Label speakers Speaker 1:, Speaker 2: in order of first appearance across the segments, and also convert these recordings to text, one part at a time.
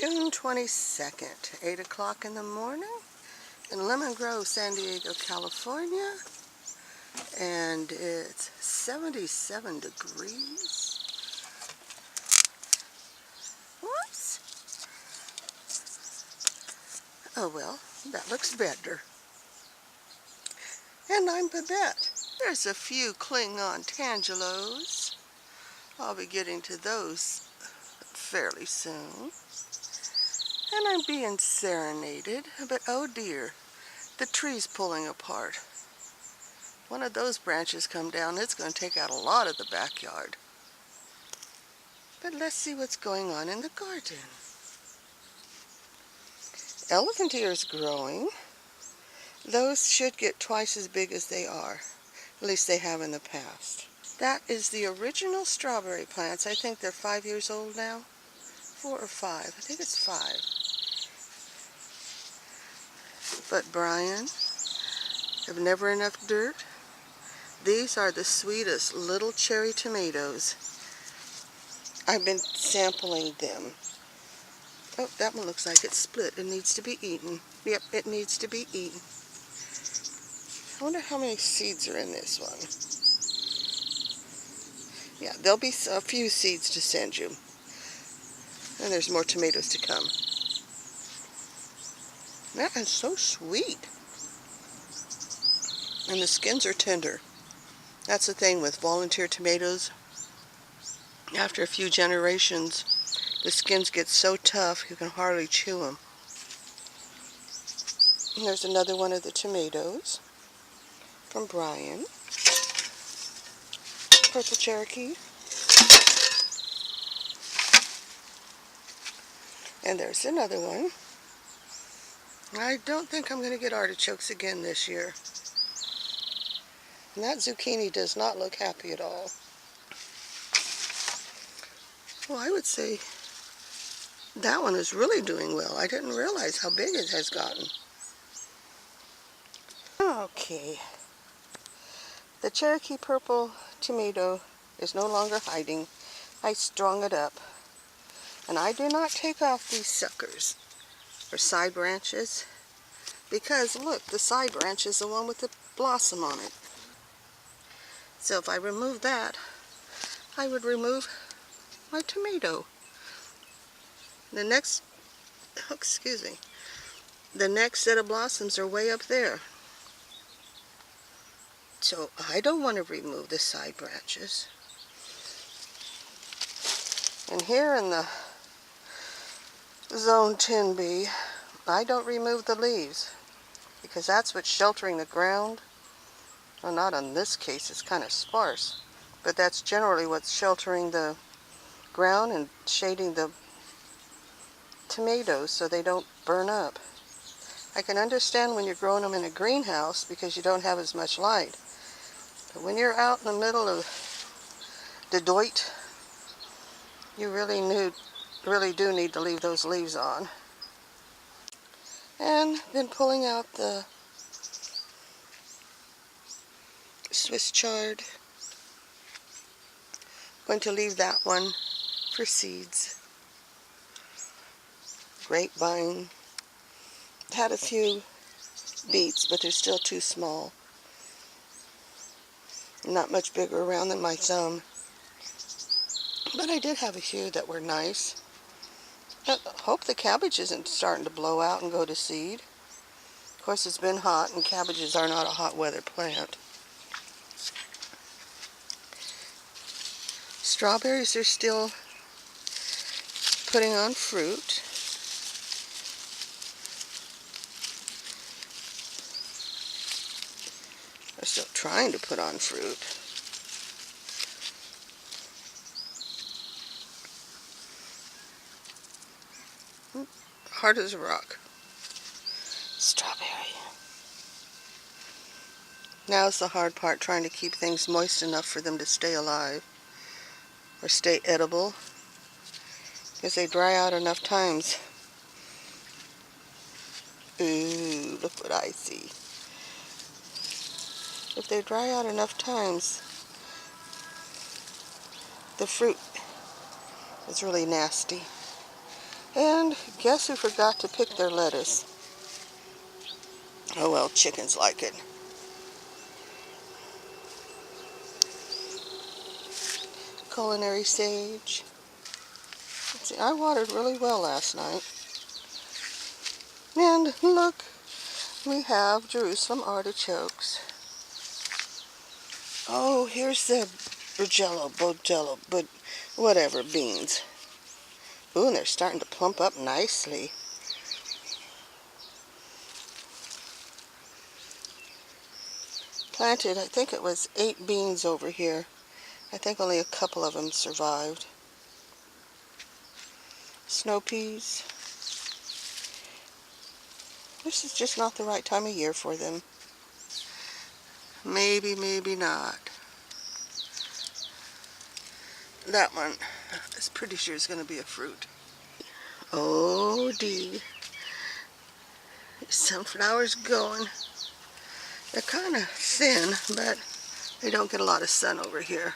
Speaker 1: June 22nd, 8 o'clock in the morning in Lemon Grove, San Diego, California, and it's 77 degrees. Whoops. Oh well, that looks better. And I'm Babette. There's a few Klingon Tangelos. I'll be getting to those fairly soon. And I'm being serenaded, but oh dear, the tree's pulling apart. One of those branches come down, it's going to take out a lot of the backyard. But let's see what's going on in the garden. Elephant ears growing. Those should get twice as big as they are. At least they have in the past. That is the original strawberry plants. I think they're 5 years old now. 4 or 5. I think it's 5. But Brian, have never enough dirt. These are the sweetest little cherry tomatoes. I've been sampling them. Oh, that one looks like it's split. It needs to be eaten. Yep, it needs to be eaten. I wonder how many seeds are in this one. Yeah, there'll be a few seeds to send you. And there's more tomatoes to come. That is so sweet. And the skins are tender. That's the thing with volunteer tomatoes. After a few generations, the skins get so tough you can hardly chew them. And there's another one of the tomatoes from Brian. Purple Cherokee. And there's another one. I don't think I'm going to get artichokes again this year. And that zucchini does not look happy at all. Well, I would say that one is really doing well. I didn't realize how big it has gotten. Okay. The Cherokee purple tomato is no longer hiding. I strung it up. And I do not take off these suckers, or side branches, because look, the side branch is the one with the blossom on it. So if I remove that, I would remove my tomato. The next, the next set of blossoms are way up there. So I don't want to remove the side branches. And here in the Zone 10B, I don't remove the leaves because that's what's sheltering the ground. Well, not in this case, it's kind of sparse, but that's generally what's sheltering the ground and shading the tomatoes so they don't burn up. I can understand when you're growing them in a greenhouse because you don't have as much light. But when you're out in the middle of Detroit, you really do need to leave those leaves on. And then pulling out the Swiss chard. Going to leave that one for seeds. Grapevine. Had a few beets, but they're still too small. Not much bigger around than my thumb. But I did have a few that were nice. I hope the cabbage isn't starting to blow out and go to seed. Of course, it's been hot, and cabbages are not a hot weather plant. Strawberries are still putting on fruit. They're still trying to put on fruit. Hard as a rock. Strawberry. Now's the hard part, trying to keep things moist enough for them to stay alive or stay edible, because they dry out enough times. Ooh, look what I see. If they dry out enough times, the fruit is really nasty. And guess who forgot to pick their lettuce? Oh well, chickens like it. Culinary sage. Let's see, I watered really well last night. And look, we have Jerusalem artichokes. Oh, here's the Bogello, but whatever, beans. Ooh, and they're starting to plump up nicely. Planted, I think it was 8 beans over here. I think only a couple of them survived. Snow peas. This is just not the right time of year for them. Maybe, maybe not. That one is pretty sure is going to be a fruit. Oh, D. Sunflowers going. They're kind of thin, but they don't get a lot of sun over here.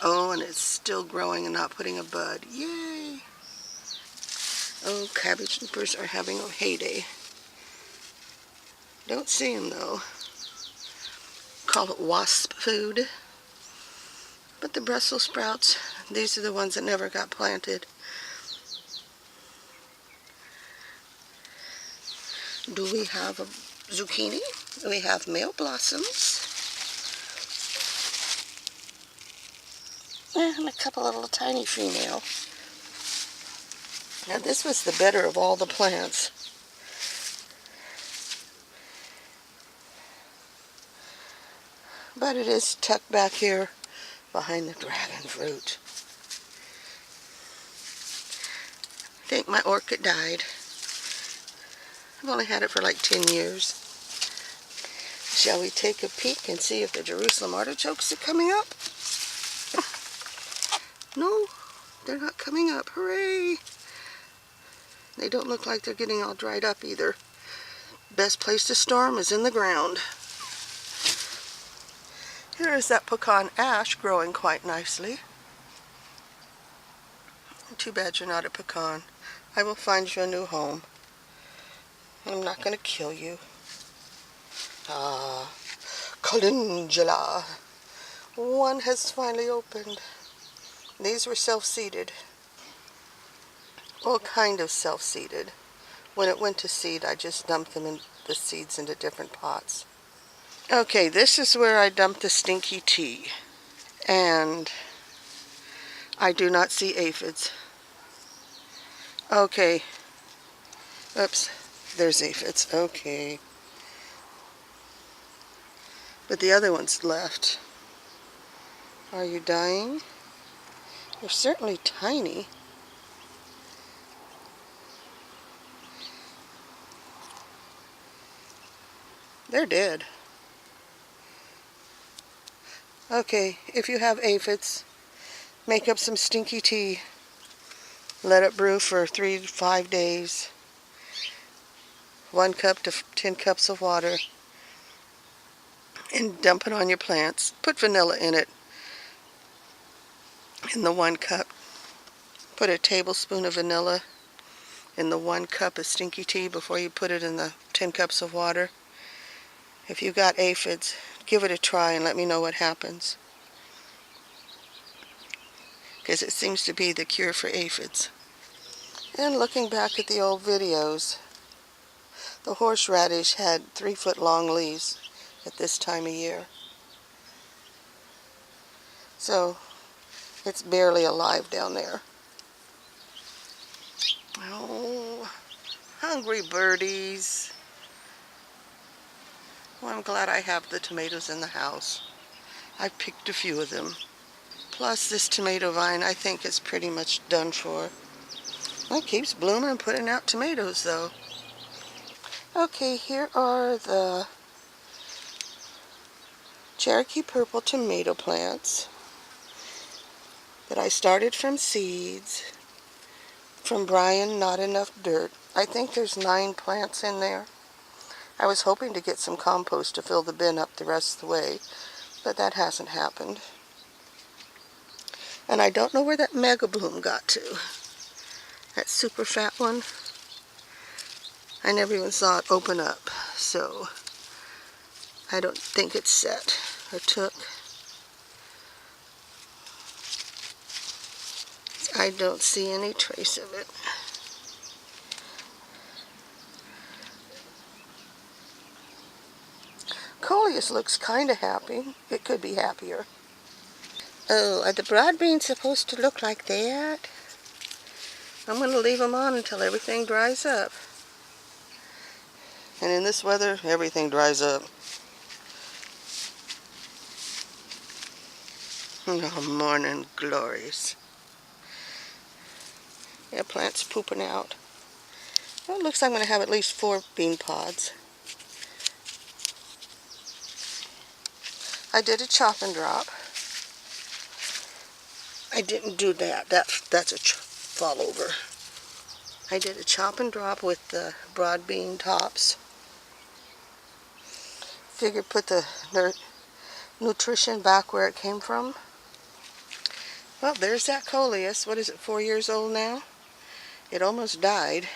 Speaker 1: Oh, and it's still growing and not putting a bud. Yay! Oh, cabbage loopers are having a heyday. Don't see them though. Call it wasp food. But the Brussels sprouts, these are the ones that never got planted. Do we have a zucchini? We have male blossoms. And a couple of little tiny female. Now this was the better of all the plants. But it is tucked back here behind the dragon fruit. I think my orchid died. I've only had it for like 10 years. Shall we take a peek and see if the Jerusalem artichokes are coming up? No, they're not coming up. Hooray! They don't look like they're getting all dried up either. Best place to store them is in the ground. Here is that pecan ash growing quite nicely. Too bad you're not a pecan. I will find you a new home. I'm not going to kill you. Ah, calendula. One has finally opened. These were self-seeded. Well, kind of self-seeded. When it went to seed, I just dumped them in the seeds into different pots. Okay, this is where I dumped the stinky tea. And I do not see aphids. Okay. Oops. There's aphids. Okay. But the other one's left. Are you dying? They're certainly tiny. They're dead. Okay, if you have aphids, make up some stinky tea. Let it brew for 3 to 5 days. 1 cup to 10 cups of water. And dump it on your plants. Put vanilla in it. In the 1 cup. Put a tablespoon of vanilla in the 1 cup of stinky tea before you put it in the 10 cups of water. If you got aphids, give it a try and let me know what happens. Because it seems to be the cure for aphids. And looking back at the old videos, the horseradish had 3-foot long leaves at this time of year. So it's barely alive down there. Oh, hungry birdies. Well, I'm glad I have the tomatoes in the house. I picked a few of them. Plus this tomato vine I think is pretty much done for. It keeps blooming and putting out tomatoes though. Okay, here are the Cherokee purple tomato plants that I started from seeds from Brian Not Enough Dirt. I think there's 9 plants in there. I was hoping to get some compost to fill the bin up the rest of the way, but that hasn't happened. And I don't know where that mega bloom got to. That super fat one. I never even saw it open up, so I don't think it's set or took. I don't see any trace of it. Coleus looks kind of happy. It could be happier. Oh, are the broad beans supposed to look like that? I'm going to leave them on until everything dries up. And in this weather, everything dries up. Oh, morning glories. Yeah, plant's pooping out. Well, it looks like I'm going to have at least 4 bean pods. I did a chop and drop. I didn't do that. That's a fall over. I did a chop and drop with the broad bean tops. Figured put the nutrition back where it came from. Well, there's that coleus. What is it, 4 years old now? It almost died.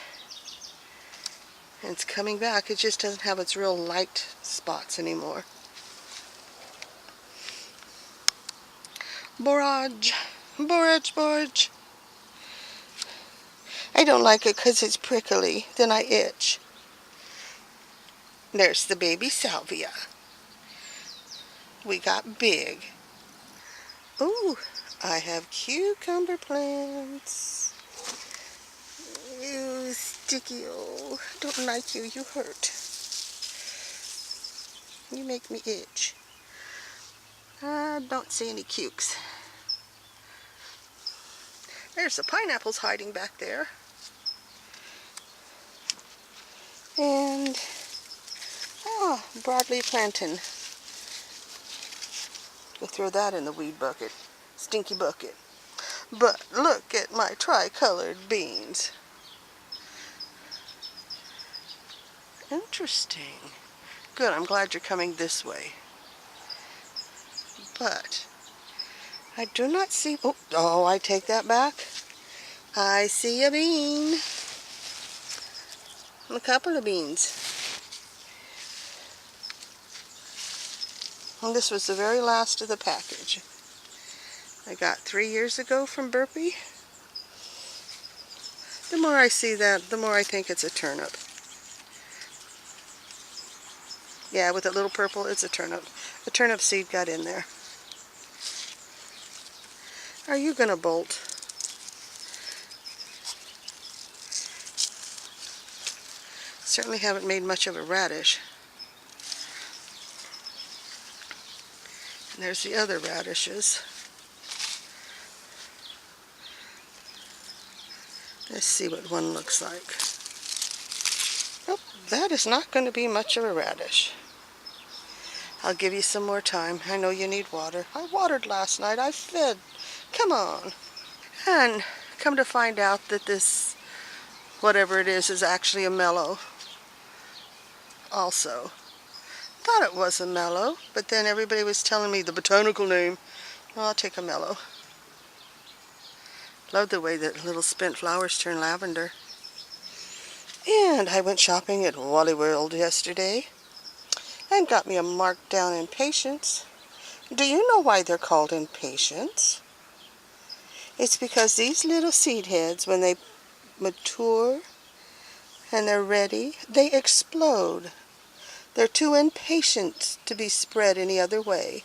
Speaker 1: And it's coming back. It just doesn't have its real light spots anymore. Borage. Borage. I don't like it because it's prickly. Then I itch. There's the baby salvia. We got big. Ooh, I have cucumber plants. You sticky, oh, don't like you, you hurt. You make me itch. I don't see any cukes. There's the pineapples hiding back there. And, oh, broadleaf plantain. We'll throw that in the weed bucket. Stinky bucket. But look at my tricolored beans. Interesting. Good, I'm glad you're coming this way. But I do not see, oh, I take that back. I see a bean. A couple of beans. And this was the very last of the package. I got 3 years ago from Burpee. The more I see that, the more I think it's a turnip. Yeah, with a little purple, it's a turnip. The turnip seed got in there. Are you gonna bolt? Certainly haven't made much of a radish. And there's the other radishes. Let's see what one looks like. Oh, that is not going to be much of a radish. I'll give you some more time. I know you need water. I watered last night. I fed. Come on. And come to find out that this, whatever it is actually a mellow. Also. Thought it was a mellow, but then everybody was telling me the botanical name. Well, I'll take a mellow. Love the way that little spent flowers turn lavender. And I went shopping at Wally World yesterday and got me a markdown Impatiens. Do you know why they're called Impatiens? It's because these little seed heads, when they mature and they're ready, they explode. They're too impatient to be spread any other way.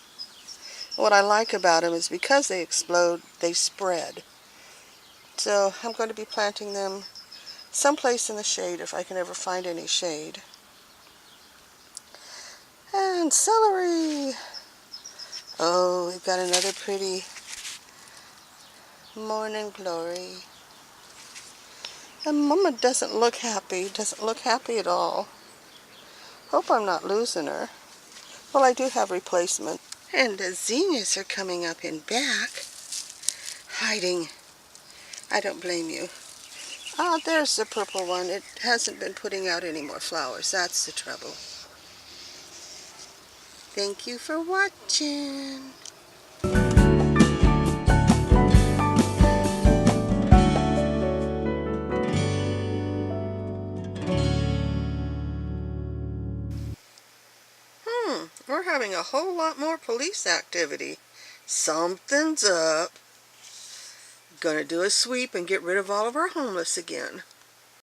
Speaker 1: What I like about them is because they explode, they spread. So I'm going to be planting them someplace in the shade if I can ever find any shade. And celery. Oh, we've got another pretty morning glory. And Mama doesn't look happy. Doesn't look happy at all. Hope I'm not losing her. Well, I do have replacement. And the zinnias are coming up in back. Hiding. I don't blame you. Ah, there's the purple one. It hasn't been putting out any more flowers. That's the trouble. Thank you for watching. we're having a whole lot more police activity. Something's up. Gonna do a sweep and get rid of all of our homeless again.